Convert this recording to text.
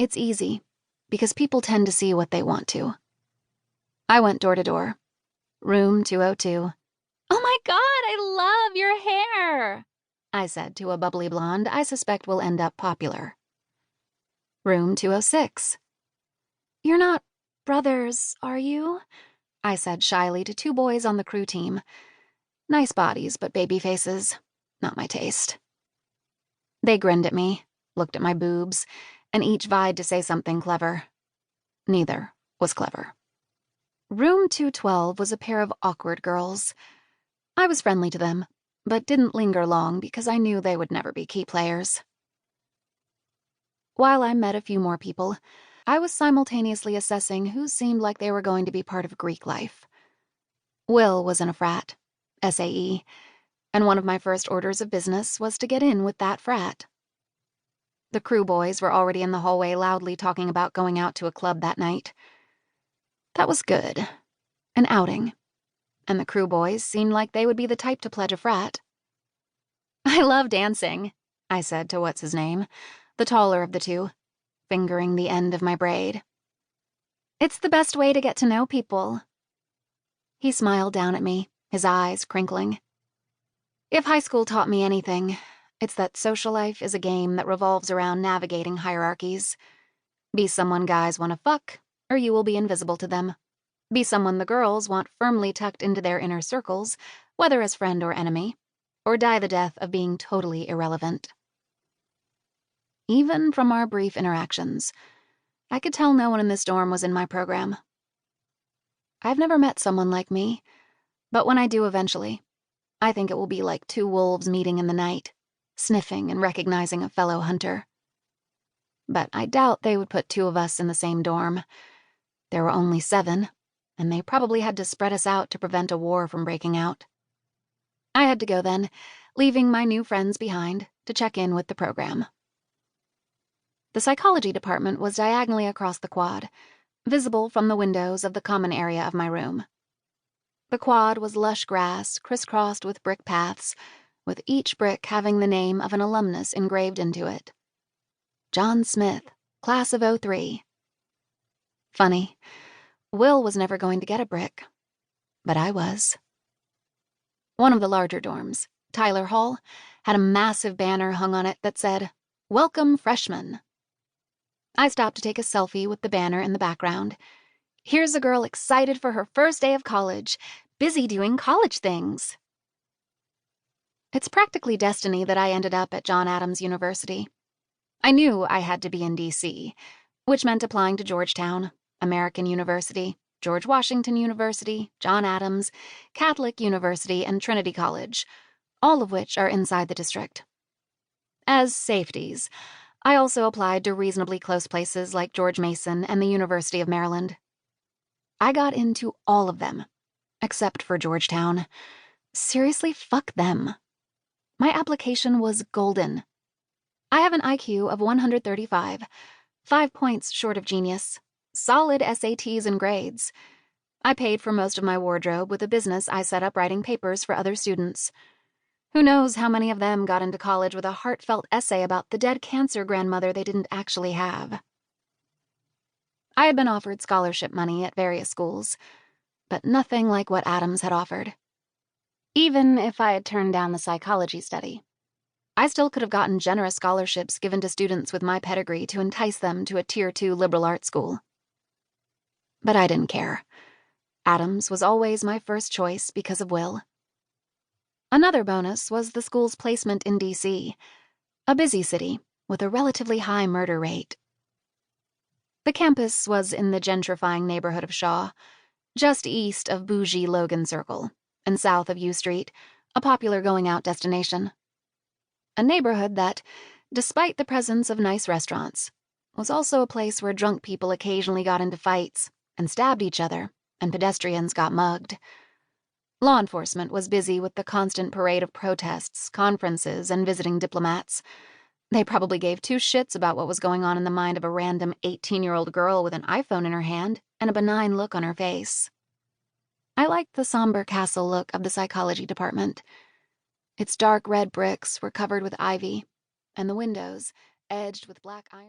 It's easy, because people tend to see what they want to. I went door to door. Room 202. "Oh my God, I love your hair," I said to a bubbly blonde I suspect will end up popular. Room 206. "You're not brothers, are you?" I said shyly to two boys on the crew team. Nice bodies, but baby faces. Not my taste. They grinned at me, looked at my boobs, and each vied to say something clever. Neither was clever. Room 212 was a pair of awkward girls. I was friendly to them, but didn't linger long because I knew they would never be key players. While I met a few more people, I was simultaneously assessing who seemed like they were going to be part of Greek life. Will was in a frat, SAE, and one of my first orders of business was to get in with that frat. The crew boys were already in the hallway loudly talking about going out to a club that night. That was good. An outing. And the crew boys seemed like they would be the type to pledge a frat. "I love dancing," I said to what's-his-name, the taller of the two, fingering the end of my braid. "It's the best way to get to know people." He smiled down at me, his eyes crinkling. If high school taught me anything, it's that social life is a game that revolves around navigating hierarchies. Be someone guys want to fuck, or you will be invisible to them. Be someone the girls want firmly tucked into their inner circles, whether as friend or enemy, or die the death of being totally irrelevant. Even from our brief interactions, I could tell no one in this dorm was in my program. I've never met someone like me, but when I do eventually, I think it will be like two wolves meeting in the night, sniffing and recognizing a fellow hunter. But I doubt they would put two of us in the same dorm. There were only 7, and they probably had to spread us out to prevent a war from breaking out. I had to go then, leaving my new friends behind to check in with the program. The psychology department was diagonally across the quad, visible from the windows of the common area of my room. The quad was lush grass crisscrossed with brick paths, with each brick having the name of an alumnus engraved into it. John Smith, class of '03. Funny, Will was never going to get a brick, but I was. One of the larger dorms, Tyler Hall, had a massive banner hung on it that said, "Welcome Freshmen." I stopped to take a selfie with the banner in the background. Here's a girl excited for her first day of college, busy doing college things. It's practically destiny that I ended up at John Adams University. I knew I had to be in D.C., which meant applying to Georgetown, American University, George Washington University, John Adams, Catholic University, and Trinity College, all of which are inside the district. As safeties, I also applied to reasonably close places like George Mason and the University of Maryland. I got into all of them, except for Georgetown. Seriously, fuck them. My application was golden. I have an IQ of 135, 5 points short of genius, solid SATs and grades. I paid for most of my wardrobe with a business I set up writing papers for other students. Who knows how many of them got into college with a heartfelt essay about the dead cancer grandmother they didn't actually have. I had been offered scholarship money at various schools, but nothing like what Adams had offered. Even if I had turned down the psychology study, I still could have gotten generous scholarships given to students with my pedigree to entice them to a Tier 2 liberal arts school. But I didn't care. Adams was always my first choice because of Will. Another bonus was the school's placement in D.C., a busy city with a relatively high murder rate. The campus was in the gentrifying neighborhood of Shaw, just east of bougie Logan Circle, and south of U Street, a popular going-out destination. A neighborhood that, despite the presence of nice restaurants, was also a place where drunk people occasionally got into fights and stabbed each other, and pedestrians got mugged. Law enforcement was busy with the constant parade of protests, conferences, and visiting diplomats. They probably gave 2 shits about what was going on in the mind of a random 18-year-old girl with an iPhone in her hand and a benign look on her face. I liked the somber castle look of the psychology department. Its dark red bricks were covered with ivy, and the windows, edged with black iron.